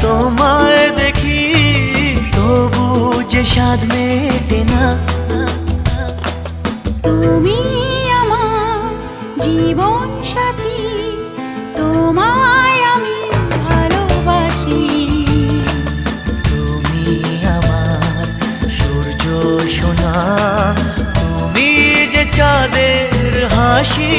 তোমায় দেখি তবু যে স্বাদ মেটে না। তুমি আমার জীবন সাথী, তোমায় আমি ভালোবাসি। তুমি আমার সূর্য সোনা, তুমি যে চাঁদের হাসি।